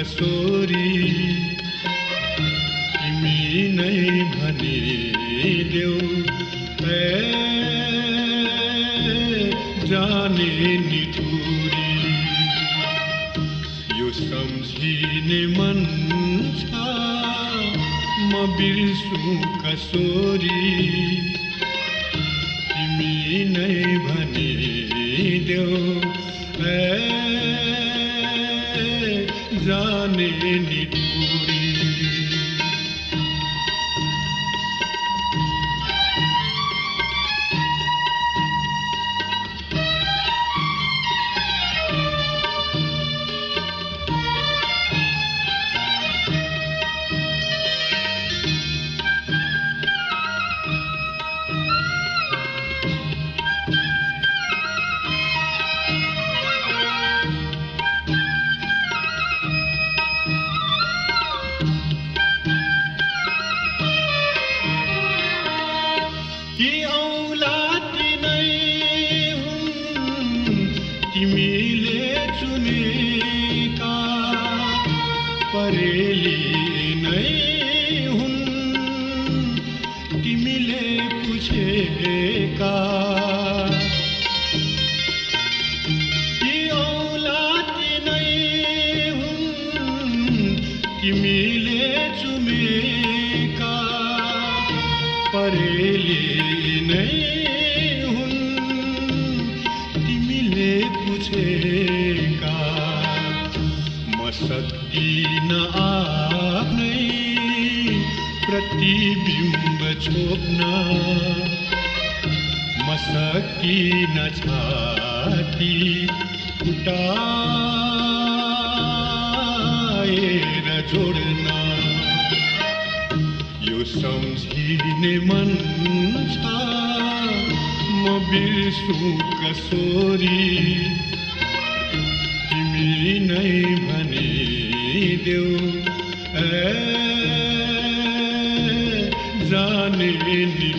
कसोरी तिमी नै भनिदेऊ जाने निठुरी यो सम्झिने मन छ म बिर्सु कसोरी तिमी नै भनिदेऊ जाने निठुरी प्रतिबिम्ब छोप्न मसकिन छाती फुटाएर जोड्न यो सम्झिने मन छ म बिर्सु कसोरी तिमी नै भनिदेऊ जाने निठुरी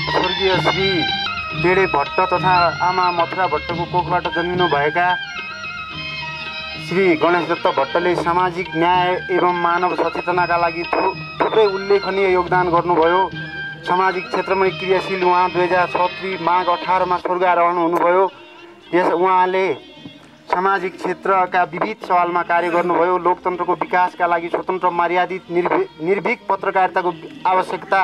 स्वर्गीय श्री डेढे भट्ट तथा आमा मथुरा भट्टको कोखबाट जन्मिनु भएका श्री गणेश दत्त भट्टले सामाजिक न्याय एवं मानव सचेतनाका लागि थुप्रै उल्लेखनीय योगदान गर्नुभयो। सामाजिक क्षेत्रमै क्रियाशील उहाँ 2006 माघ 18 स्वर्ग आरोहण हुनुभयो। उहाँले सामाजिक क्षेत्रका विविध सवालमा कार्य गर्नुभयो। लोकतन्त्रको विकासका लागि स्वतन्त्र मर्यादित निर्भीक पत्रकारिताको आवश्यकता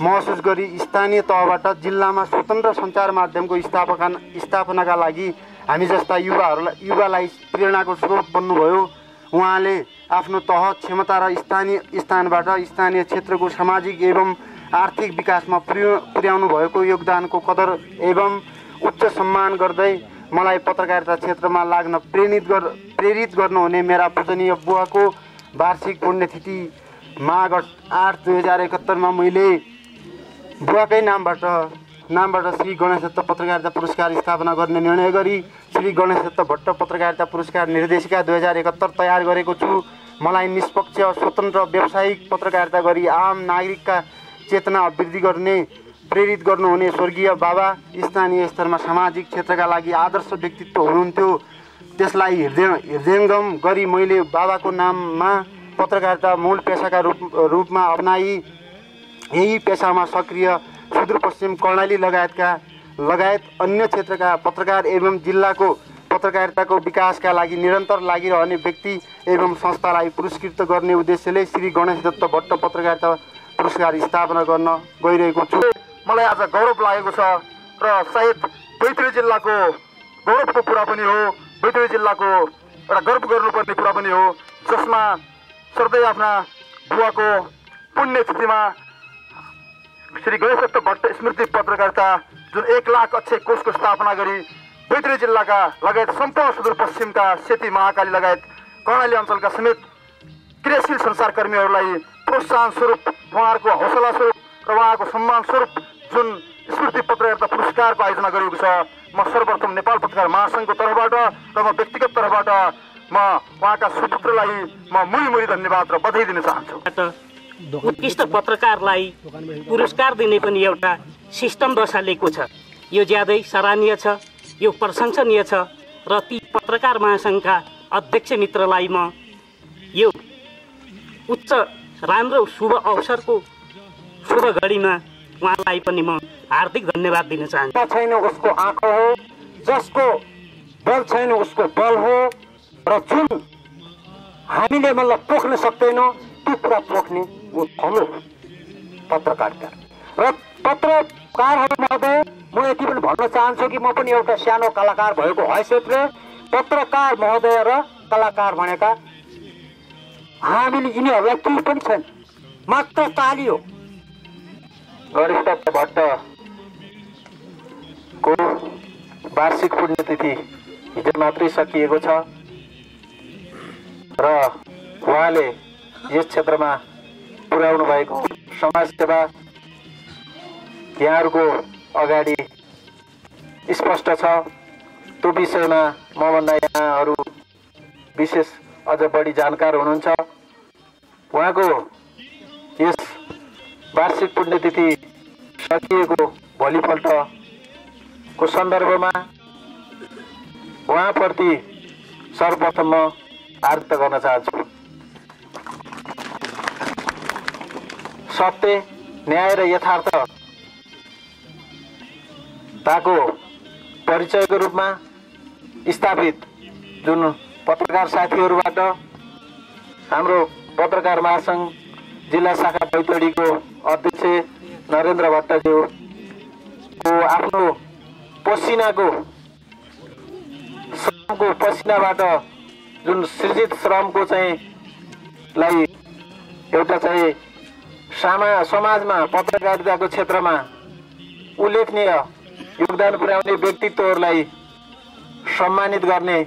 महसुस गरी स्थानीय तहबाट जिल्लामा स्वतन्त्र सञ्चार माध्यमको स्थापनाका लागि हामी जस्ता युवालाई प्रेरणाको स्रोत बन्नुभयो। उहाँले आफ्नो तह क्षमता र स्थानबाट स्थानीय क्षेत्रको सामाजिक एवं आर्थिक विकासमा पुर्याउनु भएको योगदानको कदर एवं उच्च सम्मान गर्दै मलाई पत्रकारिता क्षेत्रमा लाग्न प्रेरित गर्नुहुने मेरा पूजनीय बुवाको वार्षिक पुण्यतिथि माघ 8 2071 मा मैले बुवाकै नामबाट श्री गणेश दत्त पत्रकारिता पुरस्कार स्थापना गर्ने निर्णय गरी श्री गणेश दत्त भट्ट पत्रकारिता पुरस्कार निर्देशिका 2071 तयार गरेको छु। मलाई निष्पक्ष स्वतन्त्र व्यावसायिक पत्रकारिता गरी आम नागरिकका चेतना अभिवृद्धि गर्ने प्रेरित गर्नुहुने स्वर्गीय बाबा स्थानीय स्तरमा सामाजिक क्षेत्रका लागि आदर्श व्यक्तित्व हुनुहुन्थ्यो। त्यसलाई हृदयङ्गम गरी मैले बाबाको नाममा पत्रकारिता मूल पेसाका रूपमा अपनाई यही पेसामा सक्रिय सुदूरपश्चिम कर्णाली लगायत अन्य क्षेत्रका पत्रकार एवं जिल्लाको पत्रकारिताको विकासका लागि निरन्तर लागिरहने व्यक्ति एवं संस्थालाई पुरस्कृत गर्ने उद्देश्यले श्री गणेश दत्त भट्ट पत्रकारिता पुरस्कार स्थापना गर्न गइरहेको छु। मलाई आज गौरव लागेको छ र सायद बैतडी जिल्लाको गौरवको कुरा पनि हो, बैतडी जिल्लाको एउटा गर्व गर्नुपर्ने कुरा पनि हो, जसमा सर्दै आफ्ना बुवाको पुण्यतिथिमा श्री गणेश दत्त भट्ट स्मृति पत्रकारिता जुन 1 लाख अक्षय कोषको स्थापना गरी बैतडी जिल्लाका लगायत सम्पूर्ण सुदूरपश्चिमका सेती महाकाली लगायत कर्णाली अञ्चलका समेत क्रियाशील संसारकर्मीहरूलाई प्रोत्साहन स्वरूप उहाँहरूको हौसला स्वरूप र उहाँको सम्मान स्वरूप जुन स्मृति पत्रकारिता पुरस्कारको आयोजना गरिएको छ, म सर्वप्रथम नेपाल पत्रकार महासङ्घको तर्फबाट र म व्यक्तिगत तर्फबाट म उहाँका सुपुत्रलाई म मुरी धन्यवाद र बधाई दिन चाहन्छु। उत्कृष्ट पत्रकारलाई पुरस्कार दिने पनि एउटा सिस्टम बसालेको छ। यो ज्यादै सराहनीय छ, यो प्रशंसनीय छ र ती पत्रकार महासङ्घका अध्यक्ष मित्रलाई म यो उच्च राम्रो शुभ अवसरको शुभ घडीमा उहाँलाई पनि म हार्दिक धन्यवाद दिन चाहन्छु। छैन उसको आँखा हो, जसको बल छैन उसको बल हो र जुन हामीले मतलब पोख्न सक्दैनौँ त्यो कुरा पोख्ने ऊ ठुलो पत्रकारिता र पत्रकारहरू महोदय म यति पनि भन्न चाहन्छु कि म पनि एउटा सानो कलाकार भएको हैसियतले पत्रकार महोदय र कलाकार भनेका हामीले यिनीहरूलाई केही पनि छैन, मात्र ताली हो। गणेश दत्त भट्टको वार्षिक पुण्यतिथि हिजो मात्रै सकिएको छ र उहाँले यस क्षेत्रमा पुर्याउनु भएको समाजसेवा यहाँहरूको अगाडि स्पष्ट छ। त्यो विषयमा मभन्दा यहाँहरू विशेष अझ बढी जानकार हुनुहुन्छ। उहाँको यस वार्षिक पुण्यतिथि सकिएको भोलिपल्टको सन्दर्भमा उहाँप्रति सर्वप्रथम म आदर गर्न चाहन्छु। सत्य, न्याय र यथार्थताको परिचयको रूपमा स्थापित जुन पत्रकार साथीहरूबाट हाम्रो पत्रकार महासङ्घ जिल्ला शाखा बैतडीको अध्यक्ष नरेन्द्र भट्टज्यूको आफ्नो पसिनाको श्रमको पसिनाबाट जुन सृजित श्रमको चाहिँ लाई एउटा चाहिँ समाजमा पत्रकारिताको क्षेत्रमा उल्लेखनीय योगदान पुर्याउने व्यक्तित्वहरूलाई सम्मानित गर्ने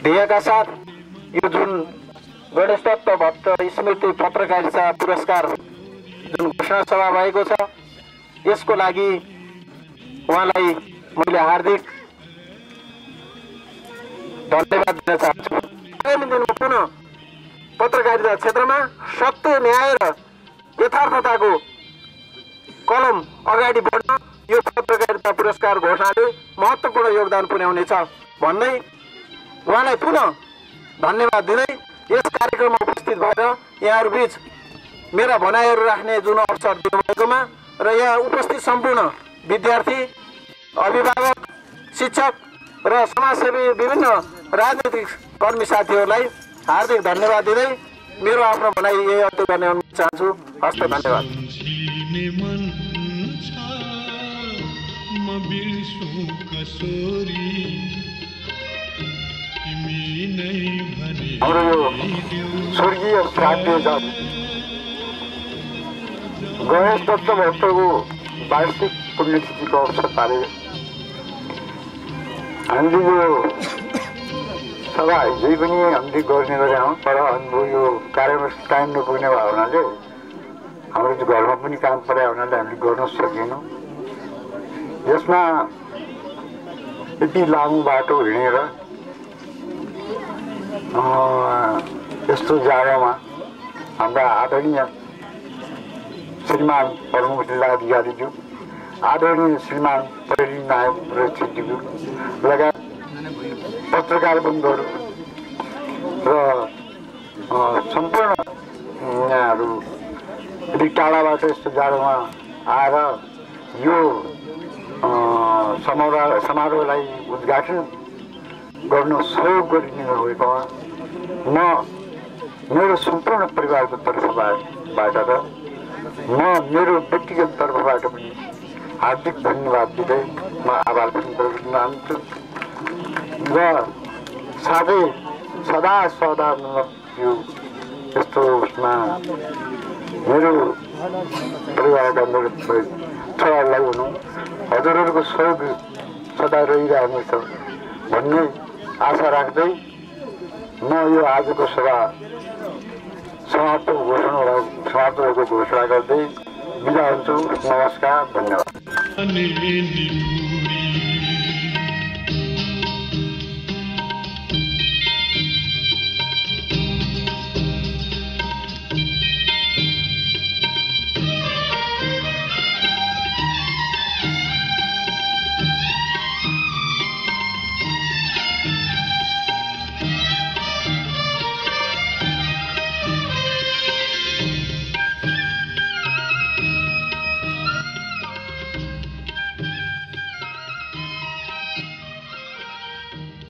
ध्येयका साथ यो जुन गणेश दत्त भट्ट स्मृति पत्रकारिता पुरस्कार जुन घोषणा सभा भएको छ यसको लागि उहाँलाई मैले हार्दिक धन्यवाद दिन चाहन्छु। आगामी दिनमा पुनः पत्रकारिता क्षेत्रमा सत्य, न्याय र यथार्थताको कलम अगाडि बढ्न यो पत्रकारिता पुरस्कार घोषणाले महत्त्वपूर्ण योगदान पुर्याउनेछ भन्दै उहाँलाई पुनः धन्यवाद दिँदै यस कार्यक्रममा उपस्थित भएर यहाँहरूबीच मेरा भनाइहरू राख्ने जुन अवसर दिनुभएकोमा र यहाँ उपस्थित सम्पूर्ण विद्यार्थी, अभिभावक, शिक्षक र समाजसेवी विभिन्न राजनीतिक कर्मी साथीहरूलाई हार्दिक धन्यवाद दिँदै मेरो आफ्नो भनाइ यही अन्त्य गर्ने अनुरोध चाहन्छु। हस्त, धन्यवाद। हाम्रो यो स्वर्गीय श्राद्ध गणेश दत्त भट्टको वार्षिक पुण्यतिथिको अवसर पारे हामीले यो सभा हिजै पनि हामीले गर्ने गरेका हौँ, तर हाम्रो यो कार्यक्रम टाइम नपुग्ने भयो हुनाले हाम्रो घरमा पनि काम परेको हुनाले हामीले गर्न सकेनौँ। यसमा यति लामो बाटो हिँडेर यस्तो जग्गामा हाम्रा आदरणीय श्रीमान प्रमुख जिल्लाधिकारीज्यू, आदरणीय श्रीमान प्रहरी नायक प्रेसिडेन्टज्यू लगायत पत्रकार बन्धुहरू र सम्पूर्ण यहाँहरू यदि टाढाबाट यस्तो जाडोमा आएर यो समारोहलाई उद्घाटन गर्न सहयोग गरिदिनु भएकोमा म मेरो सम्पूर्ण परिवारको तर्फबाट र म मेरो व्यक्तिगत तर्फबाट पनि हार्दिक धन्यवाद दिँदै म आभार व्यक्त गर्न चाहन्छु र साथै सदा यो यस्तो उसमा मेरो परिवारका मेरो छोराहरूलाई हुनु हजुरहरूको सहयोग सदा रहिरहनेछ भन्ने आशा राख्दै म यो आजको सभा समाप्त भएको घोषणा गर्दै बिदा हुन्छु। नमस्कार, धन्यवाद।